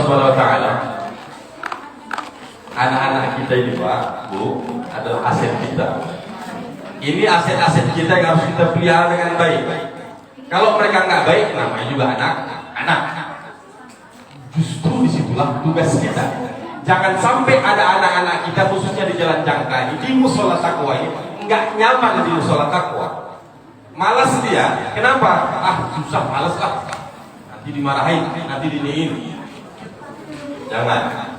Subhanahu wa taala, anak-anak kita ini Pak, Bu, adalah aset kita. Ini aset-aset kita yang harus kita pelihara dengan baik. Kalau mereka nggak baik, namanya juga anak. Justru disitulah tugas kita. Jangan sampai ada anak-anak kita, khususnya di jalan jangka ini, di musola takwa ini, nggak nyaman di musola takwa. Malas dia. Kenapa? Susah, malas lah. Nanti dimarahin, nanti diniin. Jangan.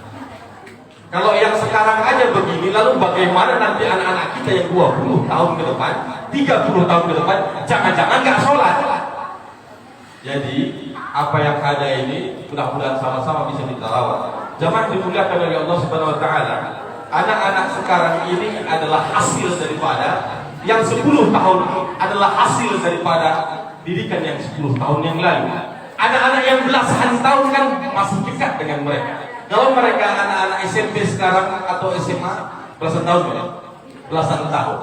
Kalau yang sekarang aja begini, lalu bagaimana nanti anak-anak kita yang 20 tahun ke depan, 30 tahun ke depan, jangan-jangan nggak sholat. Jadi apa yang ada ini mudah-mudahan sama-sama bisa kita rawat. Jangan dimuliakan oleh Allah Subhanahu wa taala. Anak-anak sekarang ini adalah hasil daripada yang 10 tahun adalah hasil daripada didikan yang 10 tahun yang lalu. Anak-anak yang belasan tahun kan masih dekat dengan mereka. Kalau mereka anak-anak SMP sekarang atau SMA, belasan tahun ya? Belasan tahun.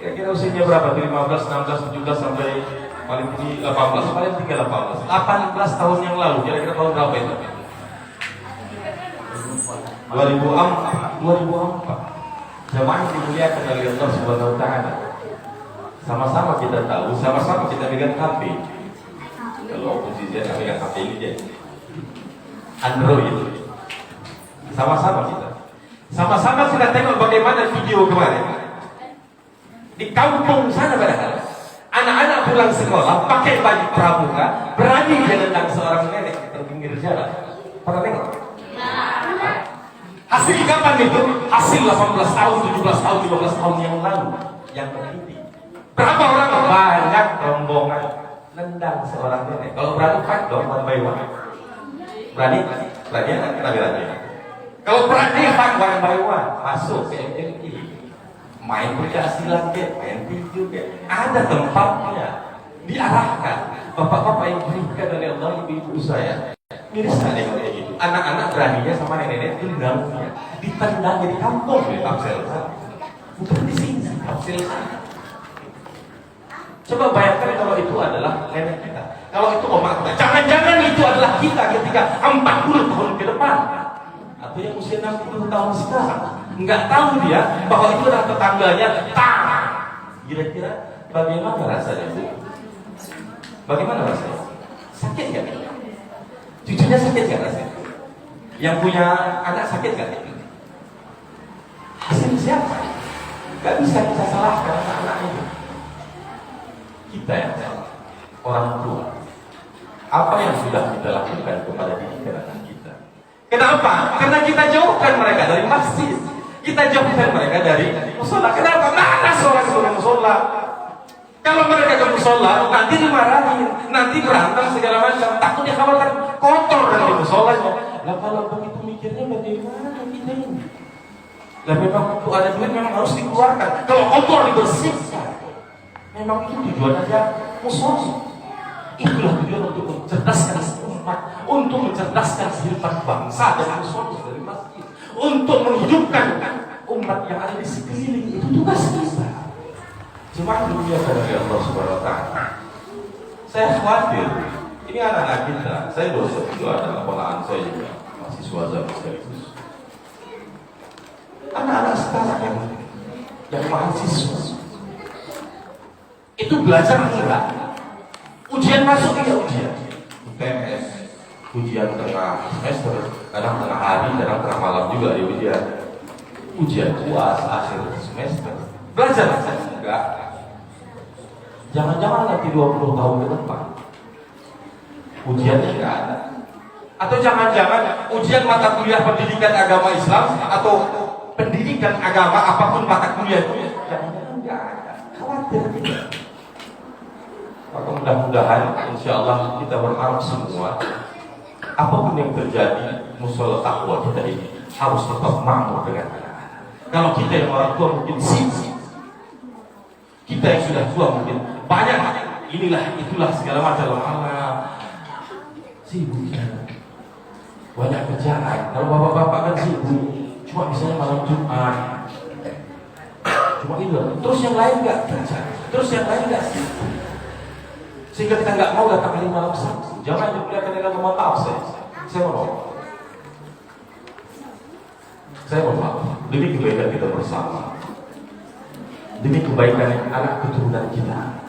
Kira-kira usianya berapa? 15, 16, 17 sampai paling tinggi 18, paling tinggi 18. 18 tahun yang lalu, kira-kira tahun berapa itu? 2004. Jamaah yang dimuliakan oleh Allah Subhanahu wa taala. Sama-sama kita tahu, sama-sama kita pegang HP. Kalau oposisi saya pegang HP ini dia. Android. Sama-sama kita tengok bagaimana video kemarin di kampung sana, padahal anak-anak pulang sekolah pakai baju pramuka, berani menendang seorang nenek di pinggir jalan. Pernah tengok? Hasil kapan itu? Hasil 18 tahun, 17 tahun, 15 tahun yang lalu. Yang terjadi berapa orang? Banyak rombongan nendang seorang nenek. Kalau berani fight dong, one by one. Berani anak kita berani. Kalau berani hak one by one masuk ke MMI, main pencaksilat ke, main tinju ke, ada tempatnya, diarahkan. Bapak-bapak yang diberikan oleh Allah, ibu-ibu saya, miris sekali kayak gitu. Anak-anak beraninya sama nenek-nenek tendangnya, ditendang di kampung di Kapsel, bukan di sini Kapsel. Coba bayangkan kalau itu adalah nenek kita, kalau itu oma kita, jangan-jangan itu adalah kita ketika 40 tahun ke depan, atau yang usia 60 tahun sekarang, nggak tahu dia bahwa itu adalah tetangganya. Kira-kira bagaimana rasanya Bu? Bagaimana rasanya? Sakit nggak? Cucunya sakit nggak rasanya? Yang punya anak sakit nggak? Hasil siapa? Nggak bisa kita salahkan anak-anak itu. Kita yang salah, orang tua. Apa yang sudah kita lakukan kepada didikan anak kita? Kenapa? Karena kita jauhkan mereka dari masjid, kita jauhkan mereka dari musola. Kenapa? Mana seorang suruh musola? Kalau mereka ke musola, nanti dimarahin, nanti berantem segala macam. Takut dikhawatirkan kotor dari musolanya. Lah kalau begitu mikirnya bagaimana kita ini? Lah memang untuk ada duit memang harus dikeluarkan. Kalau kotor dibersihkan. Memang itu tujuan aja musola. Itulah tujuan untuk mencerdaskan umat, untuk mencerdaskan kehidupan bangsa dari musola, dari masjid, untuk menghidupkan umat yang ada di sekeliling. Itu tugas kita. Cuma dunia dari Allah Subhanahu wa taala. Saya khawatir ini anak-anak kita. Saya dosen juga, adalah ponakan saya juga mahasiswa zaman sekaligus. Anak-anak sekarang yang mahasiswa itu belajar enggak? Ujian masuk ya ujian. UTS, ujian tengah semester, kadang tengah hari, kadang tengah malam juga ya ujian. Ujian UAS akhir semester. Belajar enggak? Jangan-jangan nanti 20 tahun ke depan ujiannya enggak ada. Atau jangan-jangan ujian mata kuliah pendidikan agama Islam atau pendidikan agama apapun mata kuliah itu jangan-jangan enggak ada. Khawatir kita. Maka mudah-mudahan insya Allah kita berharap semua apapun yang terjadi musola takwa kita ini harus tetap makmur dengan anak-anak. Kalau kita yang orang tua mungkin sibuk, kita yang sudah tua mungkin banyak inilah itulah segala macam sibuk banyak kerjaan. Kalau bapak-bapak kan sibuk cuma misalnya malam Jumat cuma itu, terus yang lain nggak kerja, terus yang lain nggak sibuk, sehingga kita nggak mau datang hari malam Sabtu. Jangan dimuliakan dengan maaf Saya mau demi kebaikan kita bersama, demi kebaikan anak keturunan kita.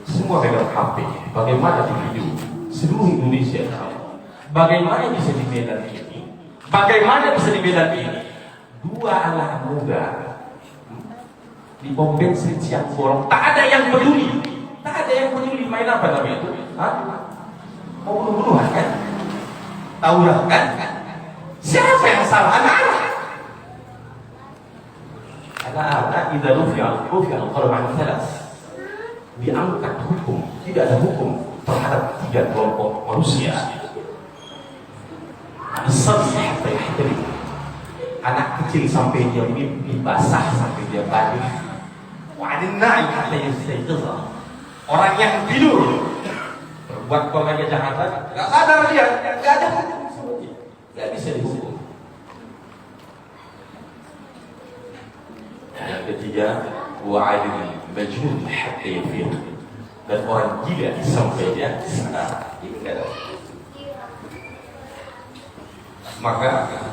Semua pegang HP. Bagaimana di video seluruh Indonesia tahu. Bagaimana bisa di Medan ini? Bagaimana bisa di Medan ini? Dua anak muda di pom bensin siang bolong. Tak ada yang peduli. Tak ada yang peduli main apa namanya itu? Hah? Mau bunuh-bunuhan kan? Tauran kan? Siapa yang salah? Anak-anak. Anak-anak idza rufi'a al-qalam 'an thalas. Diangkat hukum, tidak ada hukum terhadap 3 kelompok manusia. Anak kecil sampai dia mimpi basah, sampai dia balik. Orang yang tidur berbuat kejahatan, nggak sadar dia, nggak ada hukum, nggak bisa dihukum. Yang ketiga, wa'adil majnun hatta yafiq, dan orang gila sampai dia sadar. Ini enggak ada. Maka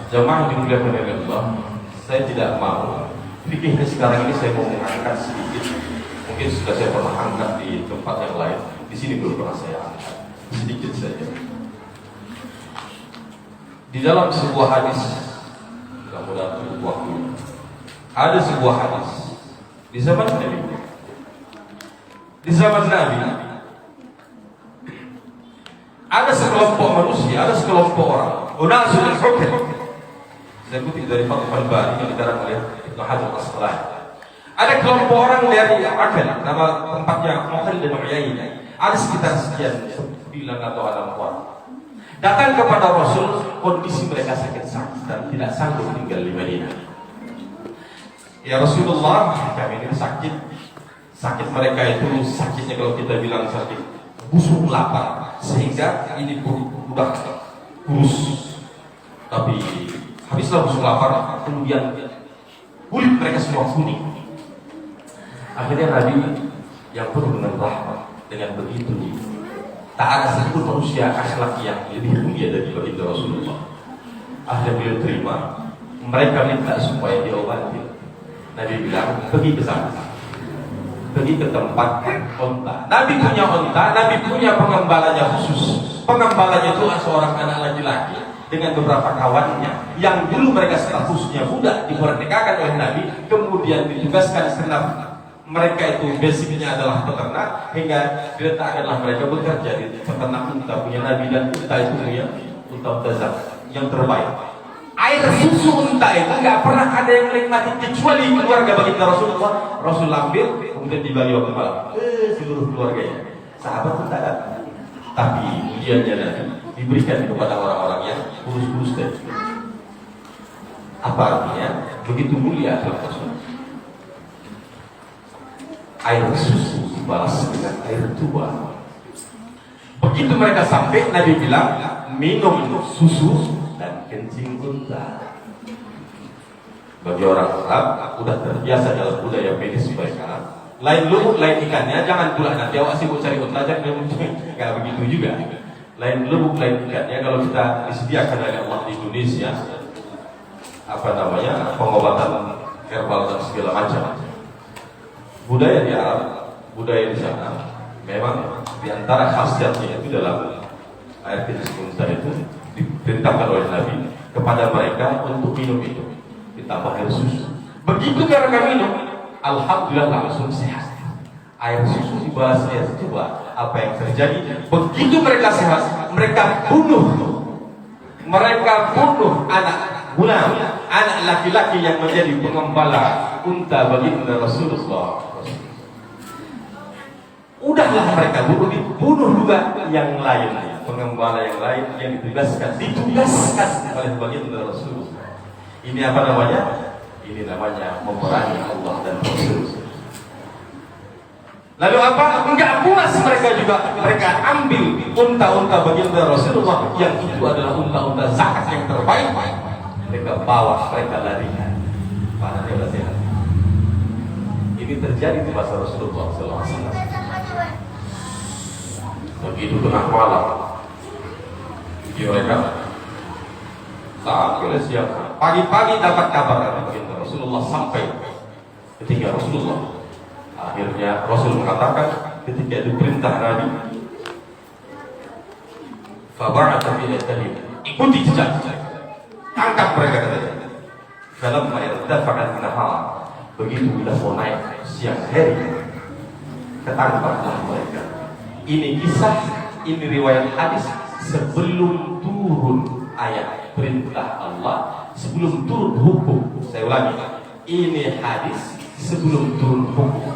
jemaah dimuliakan oleh Allah, saya tidak mau fikih sekarang ini saya mau mengangkat sedikit. Mungkin sudah saya pernah angkat di tempat yang lain. Di sini belum pernah saya angkat, sedikit saja. Di dalam sebuah hadis, mudah-mudahan cukup waktu. Ada sebuah hadis di zaman Nabi. Di zaman Nabi ada sekelompok manusia, ada sekelompok orang. Unasul al-hukm. Saya kutip dari Fathul Bari yang dikarang oleh Ibnu Hajar Al-Asqalani. Ada kelompok orang dari Akal, nama tempatnya Mukhil dan Uyainah. Ada sekitar sekian 9 atau 6 orang. Datang kepada Rasul, kondisi mereka sakit-sakit dan tidak sanggup tinggal di Madinah. Ya Rasulullah, kami ini sakit. Sakit mereka itu sakitnya kalau kita bilang sakit busuk lapar, sehingga ini pun udah kurus. Tapi habislah busuk lapar, kemudian kulit mereka semua kuning. Akhirnya Nabi yang penuh dengan rahmat, dengan begitu tak ada satu manusia akhlak yang lebih mulia dari baginda Rasulullah. Akhirnya beliau terima. Mereka minta supaya diobati. Nabi bilang, pergi ke sana, pergi ke tempat onta. Nabi punya onta, Nabi punya pengembalanya khusus. Pengembalanya itu seorang anak laki-laki dengan beberapa kawannya yang dulu mereka statusnya budak, dimerdekakan oleh Nabi, kemudian ditugaskan karena mereka itu basicnya adalah peternak, hingga diletakkanlah mereka bekerja di peternak unta punya Nabi, dan unta itu punya unta yang terbaik. Air susu unta itu nggak pernah ada yang menikmati kecuali keluarga baginda Rasulullah. Rasul ambil, kemudian dibagi kepada seluruh keluarganya. Sahabat pun tak ada, tapi ujiannya nanti diberikan kepada orang-orang yang kurus-kurus tadi. Apa artinya? Begitu mulia akhlak Rasul. Air susu dibalas dengan air tua. Begitu mereka sampai, Nabi bilang, minum susu dan kencing unta. Bagi orang Arab udah terbiasa dalam budaya medis mereka. Lain lubuk, lain ikannya, jangan pula nanti awak sibuk cari unta aja, nggak begitu juga. Lain lubuk, lain ikannya. Kalau kita disediakan oleh Allah di Indonesia, apa namanya, pengobatan herbal dan segala macam. Budaya di Arab, budaya di sana, memang diantara khasiatnya itu dalam air kencing unta itu diperintahkan oleh Nabi kepada mereka untuk minum itu ditambah air susu. Begitu mereka minum, alhamdulillah langsung sehat. Air susu dibahas air, coba apa yang terjadi. Begitu mereka sehat, mereka bunuh anak gulam, anak laki-laki yang menjadi pengembala unta baginda Rasulullah. Udahlah mereka bunuh juga yang lain, pengembala yang lain yang ditugaskan oleh baginda Rasulullah. Ini apa namanya? Ini namanya memerangi Allah dan Rasul. Lalu apa? Enggak puas mereka juga, mereka ambil unta-unta baginda Rasulullah yang itu adalah unta-unta zakat yang terbaik. Mereka bawa, mereka larikan. Pada dia sehat. Ini terjadi di masa Rasulullah SAW. Begitu tengah malam, mereka sampai siang. Pagi-pagi dapat kabar dari Rasulullah sampai ketika Rasulullah. Akhirnya Rasul mengatakan ketika diperintah Nabi, faba'atha bi yadihi, ikuti jejak, tangkap mereka katanya. Falamma irtafa'at nahar, begitu bila mau naik siang hari, ketangkaplah mereka. Ini kisah, ini riwayat hadis sebelum turun ayat perintah Allah, sebelum turun hukum. Saya ulangi, ini hadis sebelum turun hukum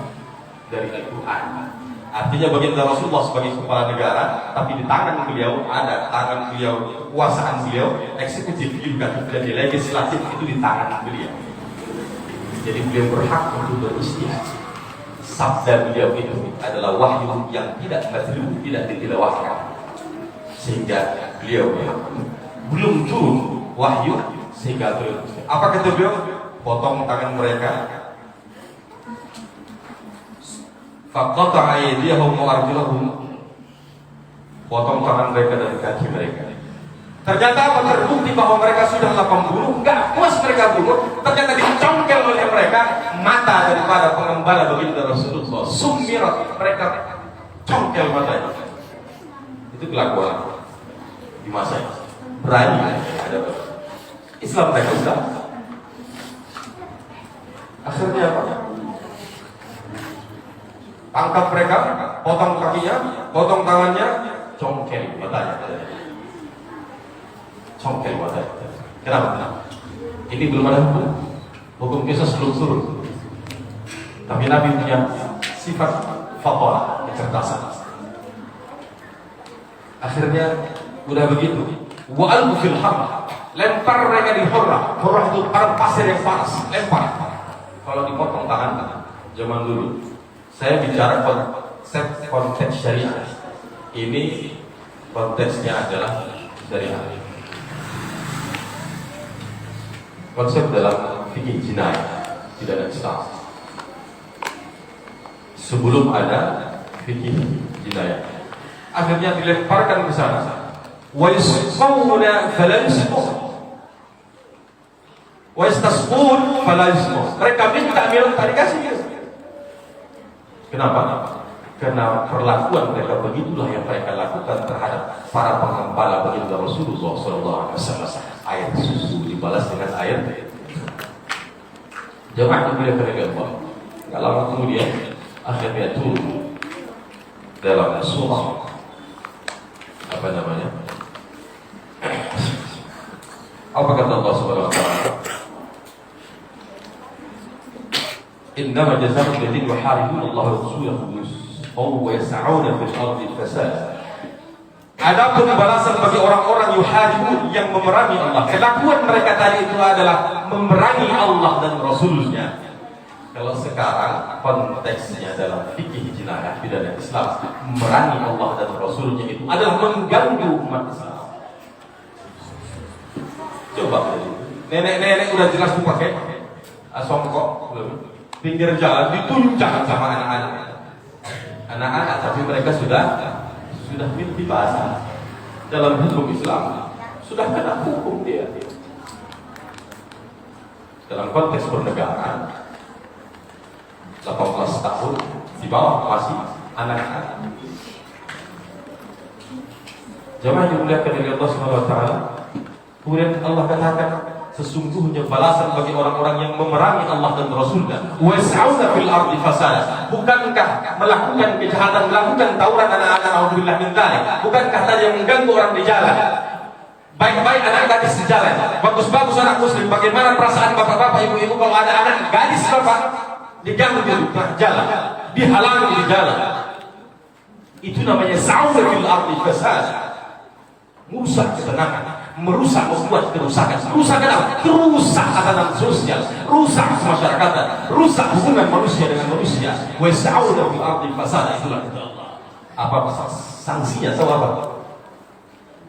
dari Al-Quran. Artinya baginda Rasulullah sebagai kepala negara, tapi di tangan beliau ada tangan beliau, kekuasaan beliau, eksekutif, yudikatif, dan legislatif itu di tangan beliau. Jadi beliau berhak untuk beristihad. Sabda beliau itu adalah wahyu yang tidak matlu, tidak ditilawahkan, sehingga beliau belum turun wahyu sehingga beliau. Apa kata beliau? Potong tangan mereka, faqata'a aydiyahum wa arjulahum, potong tangan mereka dan kaki mereka. Ternyata apa? Terbukti bahwa mereka sudahlah pembunuh, enggak puas mereka bunuh, ternyata dicongkel oleh mereka mata daripada pengembala baginda Rasulullah. Sumirat, mereka congkel matanya. Itu kelakuan di masa ini. Berani ada Islam mereka sudah. Akhirnya apa? Tangkap mereka, potong kakinya, potong tangannya, congkel matanya. Congkel matanya. Kenapa? Ini belum ada hukum. Hukum kisah belum turun. Tapi Nabi punya sifat fatwa, kecerdasan. Akhirnya udah begitu. Wa alqu fil harra, lempar mereka di hurrah. Hurrah itu pasir yang panas, lempar. Kalau dipotong tangan zaman dulu, saya bicara konteks syariah. Ini konteksnya adalah syariah. Konsep dalam fikih jinayah tidak ada Islam. Sebelum ada fikih jinayah, akhirnya dilemparkan ke sana. Wa yusqawna fala yusqun, wa yastasqun fala yusqun. Mereka minta dikasih. Kenapa? Karena perlakuan mereka begitulah yang mereka lakukan terhadap para pengembala baginda Rasulullah SAW. Air susu dibalas dengan air. Jemaah dimuliakan oleh Allah. Tidak lama kemudian akhirnya turun dalam surah apa namanya? Apa kata Allah Subhanahu wa taala? Innama jazaa'ul ladzina yuharibuna Allah wa rasulahu wa yas'auna fil ardi fasada. Adapun balasan bagi orang-orang yuharibun yang memerangi Allah. Kelakuan mereka tadi itu adalah memerangi Allah dan Rasulnya. Kalau sekarang konteksnya dalam fikih jinayah pidana Islam, memerangi Allah dan Rasulnya itu adalah mengganggu umat Islam. Coba nenek-nenek udah jelas dipakai songkok pinggir jalan dituncang sama anak-anak, tapi mereka sudah mimpi bahasa dalam hukum Islam, sudah kena hukum dia. Dalam konteks pernegaraan 18 tahun di bawah masih anak-anak. Jemaah yang dimuliakan oleh Allah Subhanahu wa taala. Kemudian Allah katakan sesungguhnya balasan bagi orang-orang yang memerangi Allah dan Rasulnya. Was'auna fil ardi fasada. Bukankah melakukan kejahatan, melakukan tawuran anak-anak, naudzubillah min dzalik, bukankah tadi yang mengganggu orang di jalan? Baik-baik anak gadis di jalan, bagus-bagus anak muslim. Bagaimana perasaan bapak-bapak, ibu-ibu kalau ada anak gadis bapak diganggu di jalan, dihalangi di jalan? Itu namanya sa'una fil ardi fasada. Merusak ketenangan, merusak, membuat kerusakan. Kerusakan apa? Kerusak tatanan sosial, rusak kemasyarakatan, rusak hubungan manusia dengan manusia. Wasa'una fil ardi fasada. Itulah Allah. Apa sanksinya? Tahu apa?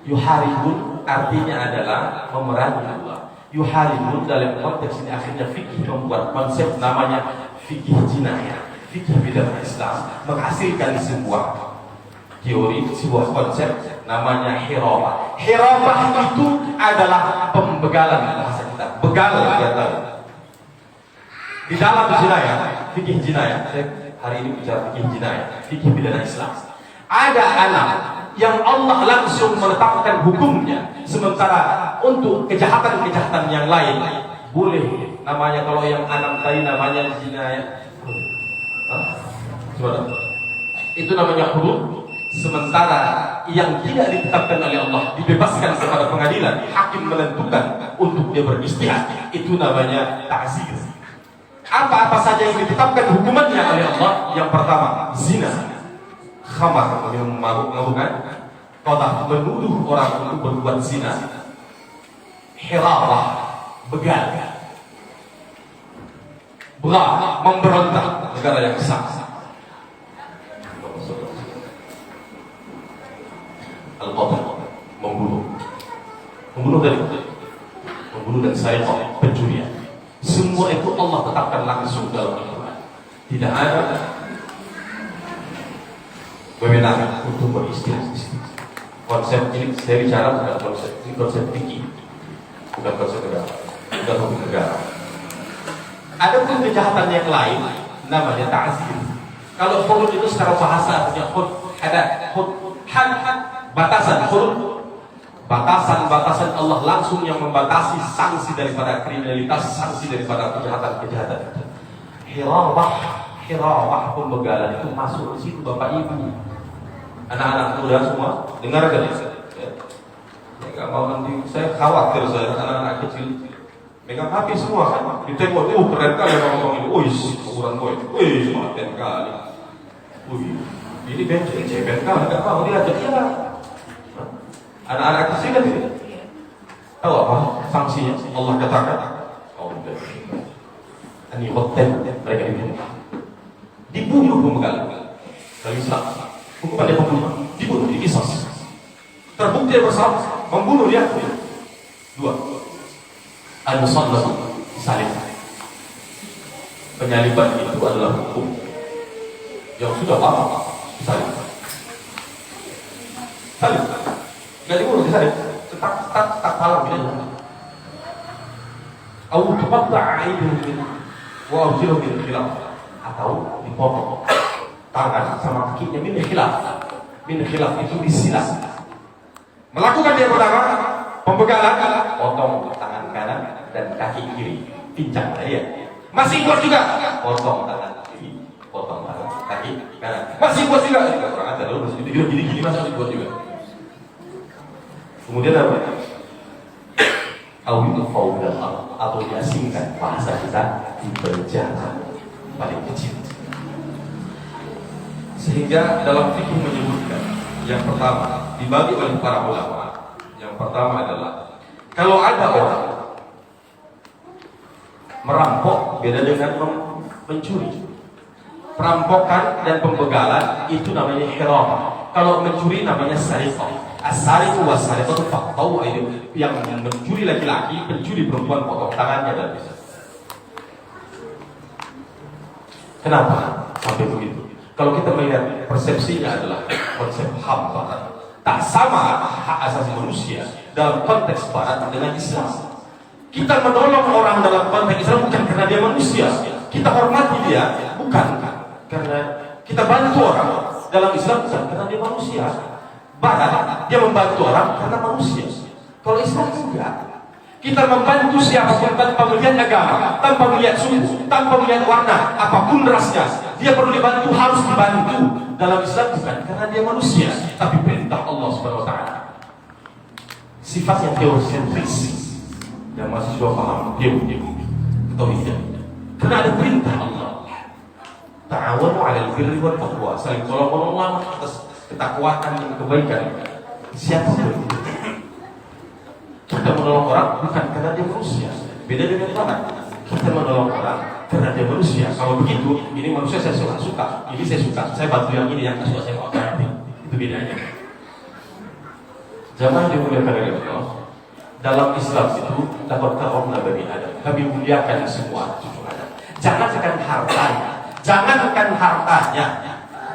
Yuharibun artinya adalah memerangi Allah. Yuharibun dalam konteks ini akhirnya fikih membuat konsep namanya fikih jinayah, fikih pidana Islam, menghasilkan sebuah teori, sebuah konsep namanya hirafah. Hirabah itu adalah pembegalan bahasa kita. Begal dia tahu. Di dalam jinayah, fikih jinayah, saya hari ini bicara fikih jinayah, fikih pidana Islam. Ada anak yang Allah langsung menetapkan hukumnya, sementara untuk kejahatan-kejahatan yang lain boleh. Namanya kalau yang anak tadi namanya jinayah. Itu namanya hudud. Sementara yang tidak ditetapkan oleh Allah dibebaskan kepada pengadilan, hakim menentukan untuk dia beristihad, itu namanya ta'zir. Apa-apa saja yang ditetapkan hukumannya oleh Allah, yang pertama zina, khamar, minum mabuk kan, qadhaf, menuduh orang untuk berbuat zina, hirabah, begal, memberontak negara yang sah, al-qatl, membunuh dan sariqah, pencurian. Semua itu Allah tetapkan langsung dalam Al-Quran. Tidak ada wewenang untuk beristihad. Konsep ini saya bicara bukan konsep ini, konsep fikih, bukan konsep negara, bukan hukum negara. Ada pun kejahatan yang lain namanya ta'zir. Kalau hudud itu secara bahasa artinya batasan Allah langsung yang membatasi sanksi daripada kriminalitas, sanksi daripada kejahatan. Hirabah pembegalan itu masuk di situ, Bapak Ibu, anak-anak muda semua dengarkan ya. Nggak mau nanti saya khawatir saya anak-anak kecil megang HP semua kan, ditengok keren kali orang ini, ukuran boy, keren kali, ini benceng kali, nggak mau diajak ya. Anak-anak kecil kan tidak tahu apa sanksinya. Allah katakan, ini hotel mereka dibunuh pembegal. Dalam Islam hukuman dia pembunuhan, dibunuh, dikisos. Terbukti bersama membunuh dia. Dua, al-musallatu salib. Penyaliban itu adalah hukum yang sudah lama. Salib. Jadi dibunuh disalib, tak salah gitu. Au tuqatta'a aydihim wa arjuluhum min khilaf, atau dipotong tangan sama kakinya min khilaf itu disilas. Melakukan dia pertama pembegalan, potong tangan kanan dan kaki kiri, pincang dia. Masih buat juga, potong tangan kiri, potong tangan kaki kanan. Masih buat juga, kurang ajar lu, masih gini masih buat juga. Kemudian apa? Atau diasingkan, bahasa kita dipenjara paling kecil. Sehingga dalam fikih menyebutkan yang pertama dibagi oleh para ulama. Yang pertama adalah kalau ada orang merampok, beda dengan mencuri. Perampokan dan pembegalan itu namanya hirabah. Kalau mencuri namanya sariqah. As-sariqu was-sariqatu faqta'u aydihim. Yang mencuri laki-laki, pencuri perempuan potong tangannya dan bisa. Kenapa sampai begitu? Kalau kita melihat persepsinya adalah konsep HAM Barat, tak sama hak asasi manusia dalam konteks Barat dengan Islam. Kita menolong orang dalam konteks Islam bukan karena dia manusia. Kita hormati dia bukan karena kita bantu orang dalam Islam bukan karena dia manusia. Barat dia membantu orang karena manusia. Kalau Islam enggak. Kita membantu siapapun tanpa melihat agama, tanpa melihat suku, tanpa melihat warna, apapun rasnya. Dia perlu dibantu, harus dibantu. Dalam Islam bukan karena dia manusia, tapi perintah Allah Subhanahu wa taala. Sifatnya teosentris. Yang mahasiswa paham teori tauhid. Karena ada perintah Allah. Ta'awanu 'alal birri wal taqwa. Saling tolong-menolong atas ketakwaan dan kebaikan. Siapa pun kita menolong orang bukan karena dia manusia. Beda dengan Barat. Kita menolong orang karena dia manusia. Kalau begitu, ini manusia saya suka, ini saya suka, saya bantu yang ini, yang tidak suka saya mau ganti. Itu bedanya. Jangan dimuliakan oleh Allah. Dalam Islam itu dapat karomah bagi Adam. Kami muliakan semua cucu Adam. Jangankan hartanya,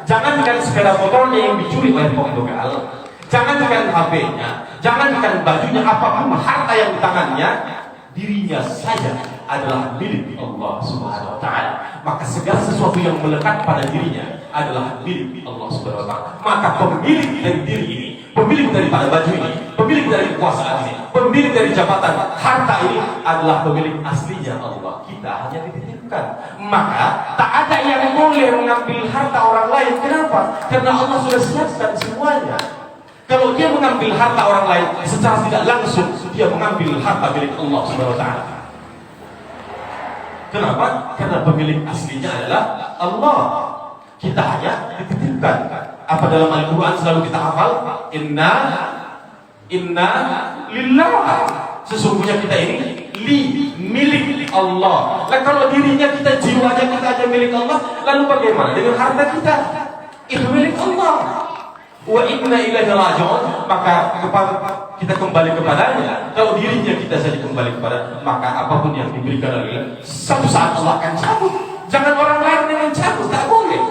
jangankan sepeda motornya yang dicuri oleh pembegal, jangankan HP-nya, Jangankan bajunya, apapun harta yang di tangannya, dirinya saja adalah milik Allah Subhanahu wa taala. Maka segala sesuatu yang melekat pada dirinya adalah milik Allah Subhanahu wa taala. Maka pemilik dari diri ini, pemilik daripada baju ini, pemilik dari kekuasaan ini, pemilik dari jabatan, harta ini adalah pemilik aslinya Allah. Kita hanya dititipkan. Maka tak ada yang boleh mengambil harta orang lain. Kenapa? Karena Allah sudah siapkan semuanya. Kalau dia mengambil harta orang lain secara tidak langsung, dia mengambil harta milik Allah Subhanahu wa taala. Kenapa? Karena pemilik aslinya adalah Allah. Kita hanya dititipkan. Apa dalam Al-Quran selalu kita hafal? Inna lillah. Sesungguhnya kita ini milik Allah. Nah, kalau dirinya kita, jiwanya kita aja milik Allah, lalu bagaimana dengan harta kita? Itu milik Allah. Wa inna ilaihi raji'un. Maka kita kembali kepadanya. Kalau dirinya kita saja kembali kepada, maka apapun yang diberikan oleh Allah, suatu saat Allah akan cabut. Jangan orang lain yang mencabut, tak boleh.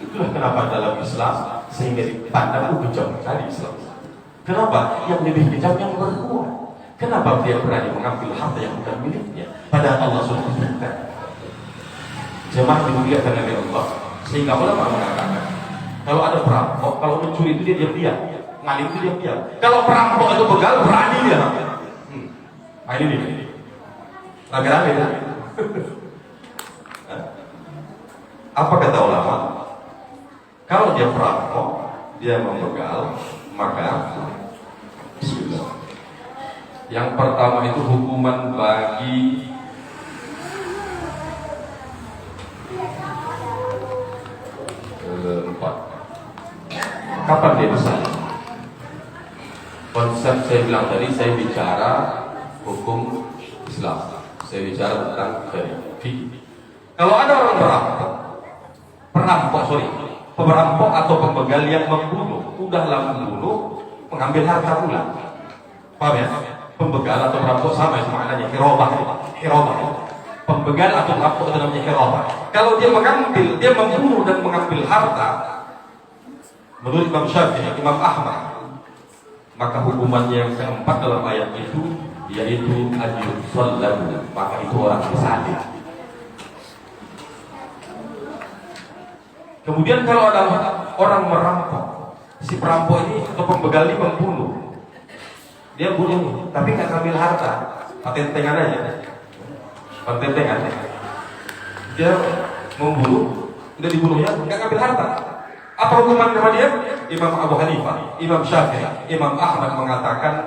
Itulah kenapa dalam Islam sehingga dipandang kejam sekali Islam. Kenapa? Yang lebih kejam yang berkuat. Kenapa dia berani mengambil harta yang bukan miliknya, padahal Allah sudah berikan. Jemaah dimuliakan oleh Allah. Sehingga ulama mengatakan, kalau ada perampok, kalau mencuri itu dia diam-diam, ngalim itu diam-diam. Kalau perampok itu begal, berani dia. Nah ini nih, rame-rame ya. Apa kata ulama? Kalau dia perampok, dia membegal, maka bismillah. Yang pertama itu hukuman bagi empat. Kapan dia bersalah? Konsep saya bilang tadi, saya bicara hukum Islam, saya bicara tentang fikih. Kalau ada orang perampok atau pembegal yang membunuh, udahlah membunuh, mengambil harta pula. Paham ya? Pembegal atau perampok sama itu maknanya, hirobah. Pembegal atau perampok itu namanya hirobah. Kalau dia membunuh dan mengambil harta, menurut Imam Syafi'i, Imam Ahmad, maka hukumannya yang keempat dalam ayat itu yaitu ajur salam, maka itu orang bersalah. Kemudian kalau ada orang merampok, si perampok ini atau pembegal ini membunuh, dia bunuh tapi nggak ngambil harta, patentengan aja, dia membunuh, udah dibunuhnya nggak ngambil harta. Apa hukuman kepada dia? Imam Abu Hanifah, Imam Syafi'i, Imam Ahmad mengatakan,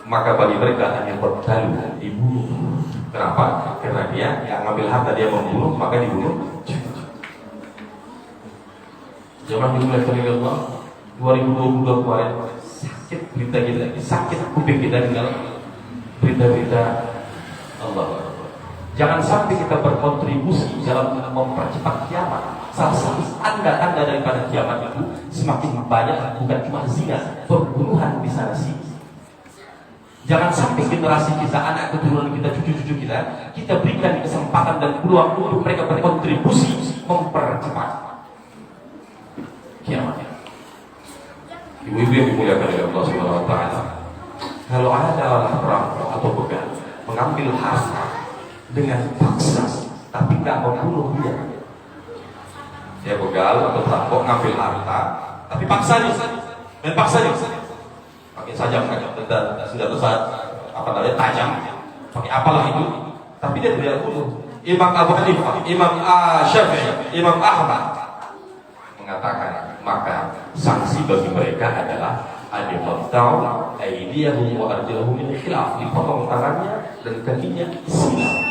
maka bagi mereka hanya bertalu, dibunuh. Kenapa? Karena dia yang ngambil harta, dia membunuh, maka dibunuh. Jemaah dimulai oleh Allah, 2022 kemarin sakit berita kita, sakit kuping kita dengar berita-berita Allah. Jangan sampai kita berkontribusi dalam mempercepat kiamat. Salah satu tanda-tanda daripada kiamat itu semakin banyak, bukan cuma zina, pembunuhan di sana sini. Jangan sampai generasi kita, anak keturunan kita, cucu-cucu kita berikan kesempatan dan peluang untuk mereka berkontribusi mempercepat kiamat. Ibu-ibu yang dimuliakan oleh Allah Subhanahu wa taala, kalau ada orang perampok atau begal mengambil harta dengan paksa tapi nggak membunuh dia begal atau perampok ngambil harta tapi paksa nih, pakai sajam dan senjata apa namanya tajam, pakai apalah itu, tapi dia tidak bunuh. Imam Abu Hanifah, Imam Syafi'i, Imam Ahmad mengatakan maka sanksi bagi mereka adalah al-maqta'u aydiyahum wa arjulahum min khilaf, dipotong tangannya dan kakinya silang.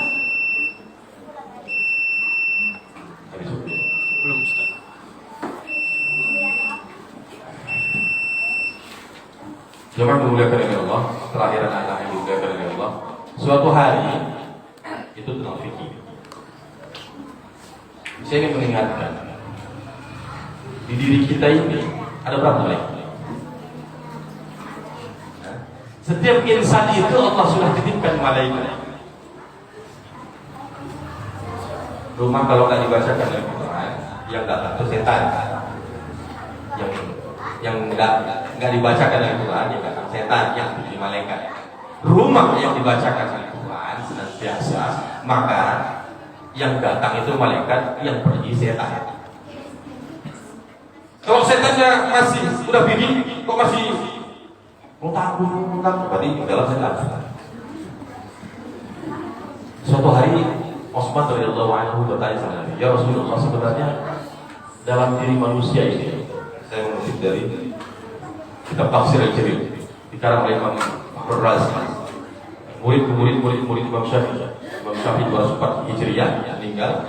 Belum Ustaz. Jangan dimuliakan oleh Allah, terakhir anak-anak yang dimuliakan oleh Allah. Suatu hari itu tentang fikih. Saya ingin mengingatkan, di diri kita ini ada berapa malaikat? Setiap insan itu Allah sudah titipkan malaikat. Rumah kalau nggak dibacakan Al-Quran, yang datang itu setan. Yang nggak nggak dibacakan Al-Quran, ya datang setan yang jadi malaikat. Rumah yang dibacakan Al-Quran senantiasa, maka yang datang itu malaikat, yang pergi setan. Kalau setannya masih udah bikin, kok masih mutang, berarti dalam setan. Suatu hari Utsman radhiyallahu anhu bertanya sama Nabi, ya Rasulullah, sebenarnya dalam diri manusia ini, saya mengutip dari kitab Tafsir Al-Jalil dikarang oleh Imam Ar-Razi, murid Imam Syafi'i. Imam Syafi'i 204 Hijriah meninggal,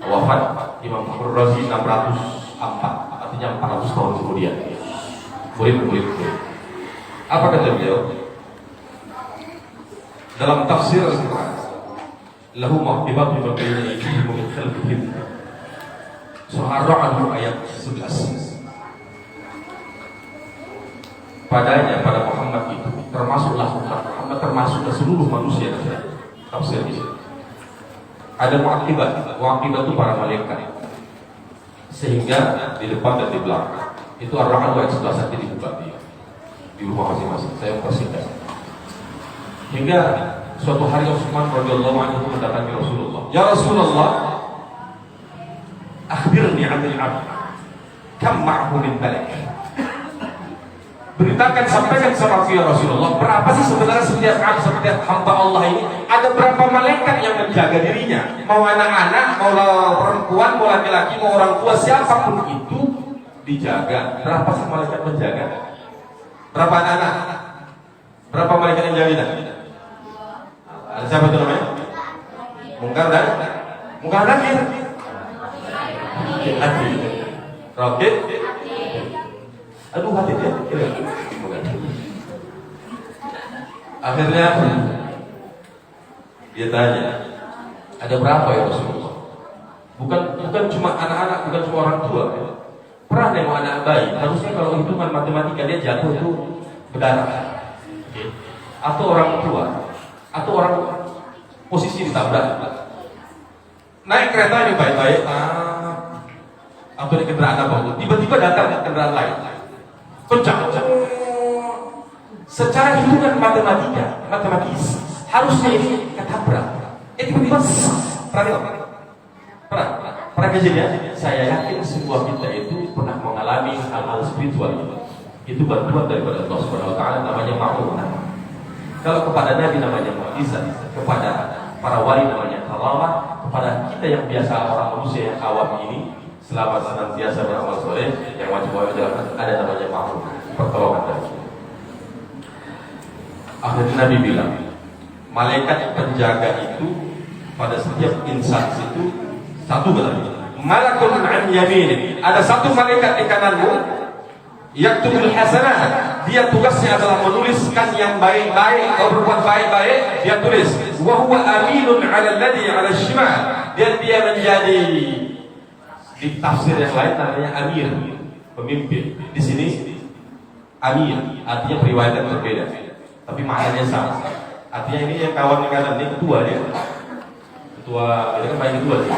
wafat Imam Ar-Razi 604, artinya 400 tahun kemudian. Murid. Apa kata beliau? Dalam tafsir Al-Quran, lahu maqibatu min bayni aydihim wa min khalfihim. Surah Ar-Ra'd ayat 11. Padanya, pada Muhammad itu termasuklah umat Muhammad, termasuk seluruh manusia. Tafsir ini ada muaqibat itu para malaikat, sehingga di depan dan di belakang itu Ar-Ra'd ayat 11 nanti dibuka di rumah masing-masing. Saya mempersingkat. Hingga suatu hari Utsman radhiyallahu anhu mendatangi Rasulullah. Ya Rasulullah, akhbirni 'anil 'abd, kam ma'hu min malak. Beritakan, sampaikan sama aku ya Rasulullah, berapa sih sebenarnya setiap hamba Allah ini, ada berapa malaikat yang menjaga dirinya? Mau anak-anak, mau perempuan, mau laki-laki, mau orang tua, siapapun itu dijaga. Berapa sih malaikat menjaga? Berapa anak-anak? Berapa malaikat yang jaga? Ada siapa itu namanya? Mungkar Nakir. Hati. Roket. Aduh, hati dia. Akhirnya dia tanya, ada berapa ya Rasulullah? Bukan cuma anak-anak, bukan cuma orang tua. Pernah nengok anak bayi, harusnya kalau hitungan matematika dia jatuh itu berdarah. Atau orang tua, atau orang posisi ditabrak. Naik kereta ini baik-baik, atau di kendaraan apa itu, tiba-tiba datang kendaraan lain, kencang. Secara hitungan matematis, harusnya ini ketabrak. Tiba-tiba pernah kejadian. Saya yakin semua kita itu pernah mengalami hal-hal spiritual itu bantuan daripada Allah Subhanahu Wa Taala, namanya ma'unah. Kalau kepada Nabi namanya mukjizat, kepada para wali namanya karamah, kepada kita yang biasa orang manusia yang awam ini selama senantiasa beramal soleh yang wajib dilakukan ada namanya ma'unah, pertolongan dari kita. Akhirnya Nabi bilang, malaikat penjaga itu pada setiap insan itu satu berarti malakun an yamin, ada satu malaikat di kananmu, yaktubul hasanah, dia tugasnya adalah menuliskan yang baik-baik. Kalau berbuat baik-baik dia tulis. Wa huwa aminun 'ala alladhi 'ala shimal, dan dia menjadi, di tafsir yang lain namanya amir, pemimpin. Di sini amir artinya periwayatan berbeda, tapi maknanya sama. Artinya ini yang kawan yang kanan ini ketua dia. Ketua, ini kan paling ketua sih.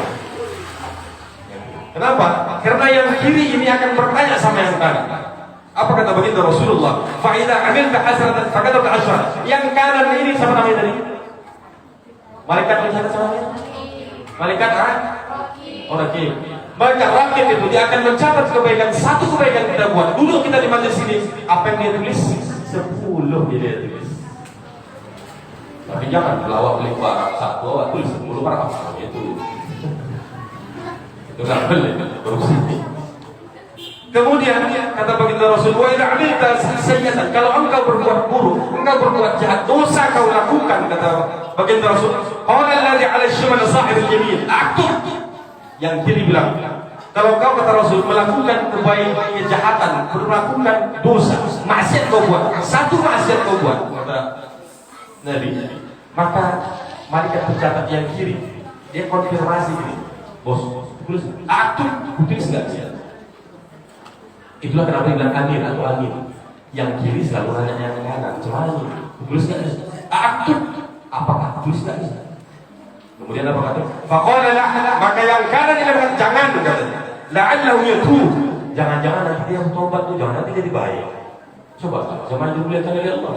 Kenapa? Karena yang kiri ini akan bertanya sama yang kanan. Apa kata baginda Rasulullah? Fa idza amilta hasanatan faqadta asyra. Yang kanan ini sama namanya tadi? Malaikat yang sama namanya? Malaikat orang kiri. Malaikat rakib itu dia akan mencatat kebaikan, satu kebaikan kita buat. Dulu kita di majelis ini, apa yang dia tulis? 10 dia tulis. Tapi jangan pelawak beli barang satu, tulis 10 barang itu. Itu nggak boleh, korupsi. Kemudian kata baginda Rasul, wa idza 'amilta sayyi'atan, kalau engkau berbuat buruk, engkau berbuat jahat, dosa kau lakukan, kata baginda Rasul, qala alladhi 'ala asy-shimal sahibul yamin, aktub. Yang kiri bilang, kalau kau kata Rasul melakukan kejahatan, melakukan dosa, maksiat kau buat, satu maksiat kau buat, kata Nabi, maka malaikat pencatat yang kiri dia konfirmasi ini, bos, tulis aktub, tulis enggak sih? Itulah kenapa dia bilang amir atau amir. Yang kiri selalu nanya yang kanan, cuman tulis nggak? Aktub, apakah tulis nggak? Kemudian apa kata? Faqala la, maka yang kanan dia bilang jangan, katanya. La'allahu yatub, jangan-jangan nanti dia bertobat tuh, jangan nanti jadi baik. Coba zaman dimuliakan oleh Allah.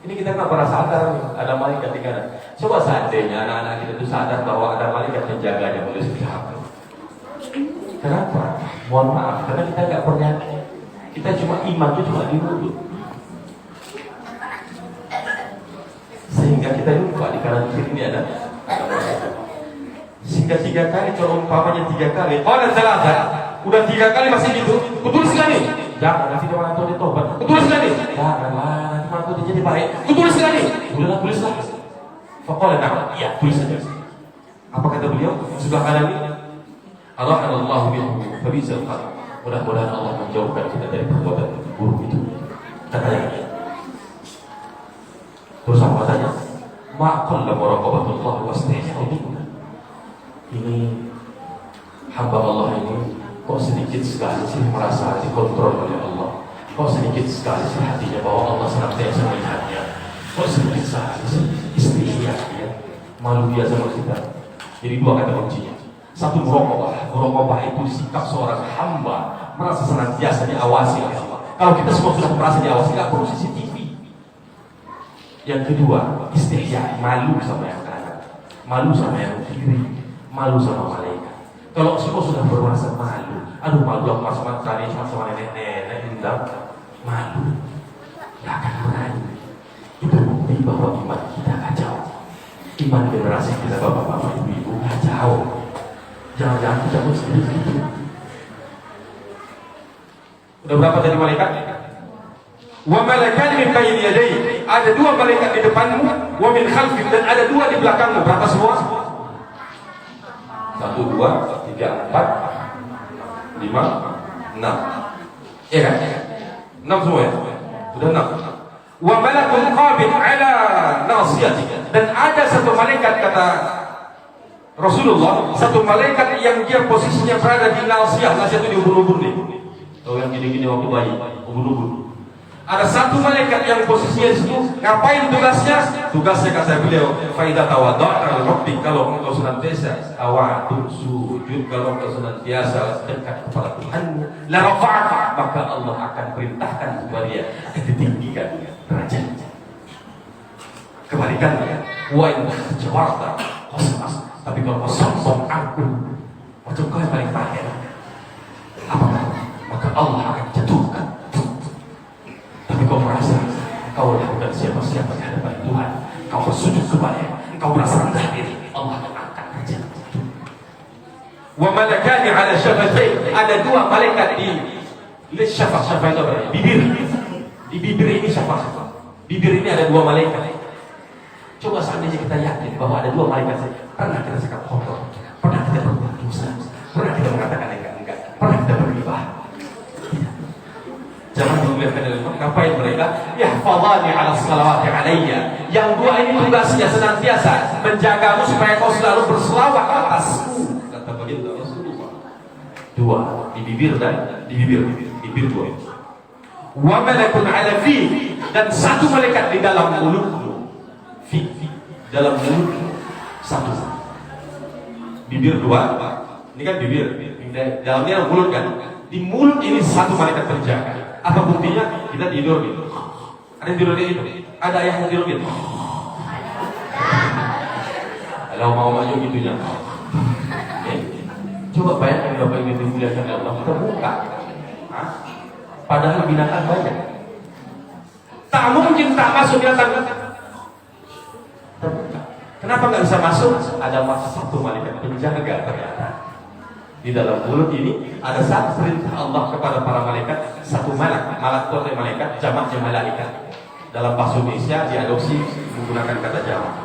Ini kita nggak pernah sadar nih, ada malaikat di kanan. Coba seandainya anak-anak kita itu sadar bahwa ada malaikat menjaganya oleh setiap. Kenapa? Mohon maaf, karena kita nggak pernah. Kita cuma iman itu cuma di mulut. Sehingga kita lupa di kanan kiri ini ada malaikat. Sehingga 3 kali, kalau umpamanya 3 kali, oh dan salah, udah 3 kali masih gitu, kutulis nggak nih? Jangan, nanti dia mantu dia tobat. Kutulis nggak nih? Janganlah, nanti mantu dia jadi baik. Kutulis nggak nih? Udahlah, tulislah. Fakolah, nah, iya, tulis saja. Apa kata beliau? Sebelah kanan ini, Allah bihu, fabizal qalb. Mudah-mudahan Allah menjauhkan kita dari perbuatan buruk itu. Katanya. Terus apa katanya? Ma'qul la muraqabatullah wa istihsa'u minhu. Ini hamba Allah ini kok sedikit sekali sih merasa dikontrol oleh Allah. Kok sedikit sekali sih hatinya bahwa Allah senantiasa melihatnya. Kok sedikit sekali sih istihya ya, malu dia sama kita. Jadi 2 kata kuncinya. Satu, muraqabah. Muraqabah itu sikap seorang hamba merasa senantiasa diawasi oleh Allah. Kalau kita semua sudah merasa diawasi, nggak perlu CCTV. Yang kedua, istihya, malu sama yang kanan, malu sama yang kiri, malu sama malaikat. Kalau semua sudah merasa malu, aduh malu aku sama tadi sama nenek-nenek undang, malu, nggak akan berani. Itu bukti bahwa iman kita kacau. Iman generasi kita bapak-bapak, ibu-ibu kacau. Jangan-jangan kita pun sendiri gitu. Udah berapa tadi malaikat? Wa malakan min bayni yadayhi. Ada 2 malaikat di depanmu, wa min khalfik, dan ada 2 di belakangmu. Berapa semua? 1, 2, 3, 4, 5, 6. Iya kan? 6 semua ya? Sudah 6. Wa malakun qabid ala nasiyati. Dan ada 1 malaikat, kata Rasulullah, 1 malaikat yang dia posisinya berada di nasiyah. Nasiyah itu di ubun-ubun nih. Tahu yang gini-gini waktu bayi, ubun-ubun. Ada 1 malaikat yang posisinya di situ. Ngapain tugasnya? Tugasnya kata beliau, faidah tawadhu'a rabbik, kalau engkau senantiasa tawadhu sujud, kalau engkau senantiasa dekat kepada Tuhanmu, la rafa'aka, maka Allah akan perintahkan kepada dia akan ditinggikan derajatnya. Kebalikannya, wa in jawarta qasas, tapi kalau kau sombong angkuh, macam kau yang paling terakhir, apa? Maka Allah akan jatuhkan. Tapi kau merasa kau bukan siapa-siapa di hadapan Tuhan, kau bersujud kepada, kau merasa rendah diri, Allah akan angkat derajat. Wa malakani ala syafatai, ada 2 malaikat di syafah itu apa? Bibir. Di bibir ini syafah. Bibir ini ada 2 malaikat. Coba seandainya kita yakin bahwa ada 2 malaikat, pernah kita sikap kotor, pernah kita berbuat dosa, pernah kita mengatakan enggak, pernah kita bergibah. Jangan menggulirkan ilmu. Ngapain mereka? Yahfadhani ala salawati alayya. Yang 2 ini tugasnya senantiasa menjagamu supaya kau selalu berselawat atasku. Kata baginda Rasulullah. 2 di bibir dan di bibir 2. Wa malakun ala fi, dan 1 malaikat di dalam mulutmu. Fi, dalam mulutmu 1. Bibir 2. Ini kan bibir. Dalamnya mulut kan. Di mulut ini 1 malaikat terjaga. Apa buktinya? Kita tidur gitu. Ada yang tidur gitu. Ada ayah yang tidur gitu. Kalau mau maju gitunya. Coba bayangkan Bapak Ibu dimuliakan Allah, kita buka. Padahal binatang banyak. Tak mungkin tak masuk binatang. Terbuka. Kenapa nggak bisa masuk? Ada 1 malaikat penjaga ternyata. Di dalam mulut ini ada 1 perintah Allah kepada para malaikat, 1 malak oleh malaikat, jamaknya malaikat. Dalam bahasa Indonesia diadopsi menggunakan kata jamak.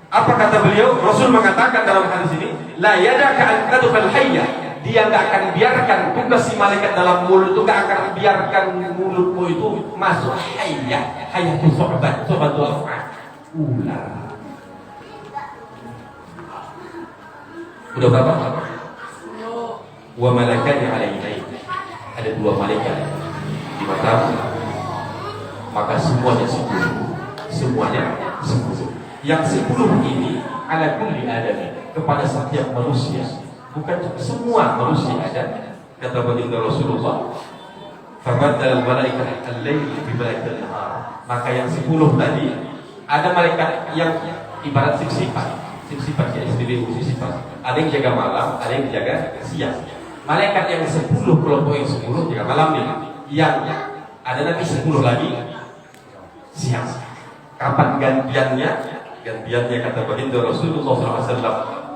Apa kata beliau? Rasul mengatakan dalam hadis ini, la yadaka an tadkhul hayya. Dia enggak akan biarkan tugas si malaikat dalam mulut itu, enggak akan biarkan mulutmu itu masuk hayya. Hayya itu sobat af'al. Ular. Udah berapa? Wa malakani alaihi, ada 2 malaikat di matamu, maka semuanya 10. Yang 10 ini ala kulli adam, kepada setiap manusia, bukan semua manusia ada. Kata baginda Rasulullah, Fabadal malaikat al-lail bi malaikatil nahar. Maka yang 10 tadi ada malaikat yang ibarat sip-sipan ya istilah sip-sipan. Ada yang jaga malam, ada yang jaga siang. Malaikat yang 10 kelompok yang 10 jaga malam nih. Yang ada nanti 10 lagi siang. Kapan gantiannya? Gantiannya kata baginda Rasulullah SAW.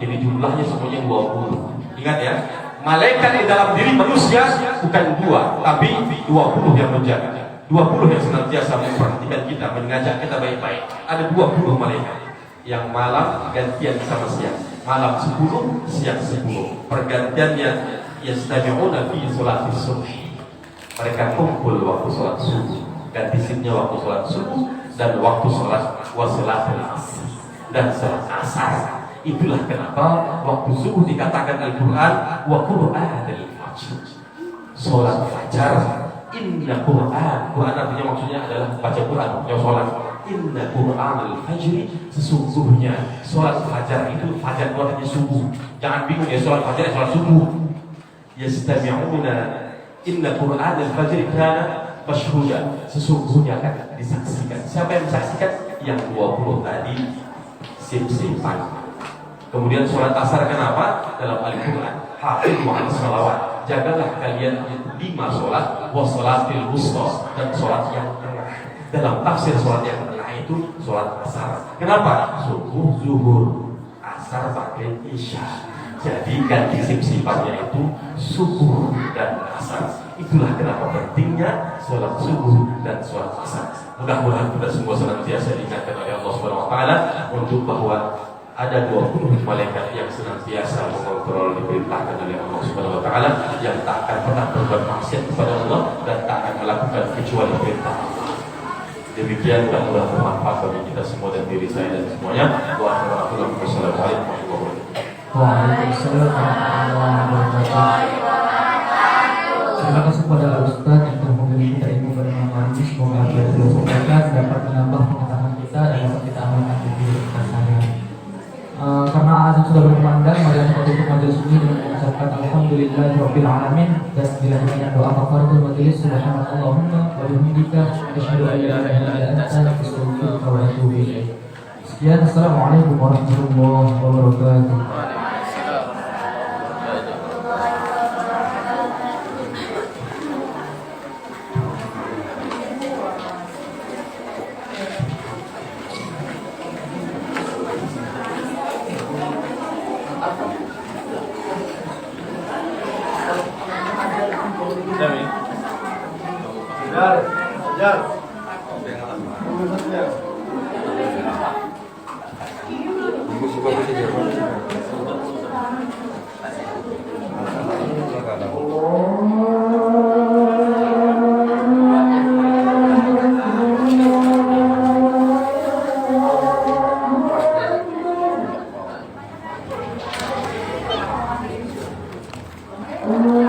Jadi jumlahnya semuanya 20. Ingat ya, malaikat di dalam diri manusia bukan 2, tapi 20 yang menjaga. 20 yang senantiasa memperhatikan kita, mengajak kita baik-baik. Ada 20 malaikat yang malam gantian sama siang. Malam 10, siang 10. Pergantiannya yastami'una fi sholatis subh. Mereka kumpul waktu sholat subuh. Ganti shiftnya waktu sholat subuh dan waktu sholat wasolatul asar dan sholat asar. Itulah kenapa waktu subuh dikatakan Al-Quran wa Qur'anil fajr. Sholat fajar. Inna Qur'an. Quran artinya maksudnya adalah baca Quran, yang sholat. Inna Qur'anil fajri. Sesungguhnya sholat fajar itu, fajar itu artinya subuh. Jangan bingung ya, sholat fajar sholat subuh. Yastami'una inna Qur'anil fajri kana masyhuda. Sesungguhnya kan disaksikan. Siapa yang menyaksikan? Yang 20 tadi sip-sipan. Kemudian sholat asar kenapa? Dalam Al-Quran hafizu 'alas shalawat. Jagalah kalian 5 sholat wa sholatil wusta, dan sholat yang tengah. Dalam tafsir sholat yang tengah itu sholat asar. Kenapa? Subuh, zuhur, asar, maghrib, isya. Jadi ganti sip-sipannya itu subuh dan asar. Itulah kenapa pentingnya sholat subuh dan sholat asar. Mudah-mudahan kita semua senantiasa diingatkan oleh Allah Subhanahu wa taala untuk bahwa ada 20 malaikat yang senantiasa mengontrol, diperintahkan oleh Allah Subhanahu wa taala, yang tak akan pernah berbuat maksiat kepada Allah dan tak akan melakukan kecuali perintah Allah. Demikian, mudah-mudahan bermanfaat bagi kita semua dan diri saya dan semuanya. Wassalamualaikum warahmatullahi wabarakatuh. Waalaikumsalam warahmatullahi wabarakatuh. Terima kasih kepada Ustaz yang telah memberi kita ilmu bermanfaat ini. Semoga apa yang telah disampaikan dapat menambah pengetahuan kita dan dapat kita amalkan di diri kita sehari-hari. Karena azan sudah berkumandang, mari kita tutup majelis ini dengan mengucapkan alhamdulillahirabbil alamin dan dilanjutkan dengan doa kafaratul majelis. Subhanallahumma wa bihamdika asyhadu an la ilaha illa anta astaghfiruka wa atubu ilaik. Sekian, assalamualaikum warahmatullahi wabarakatuh. Allah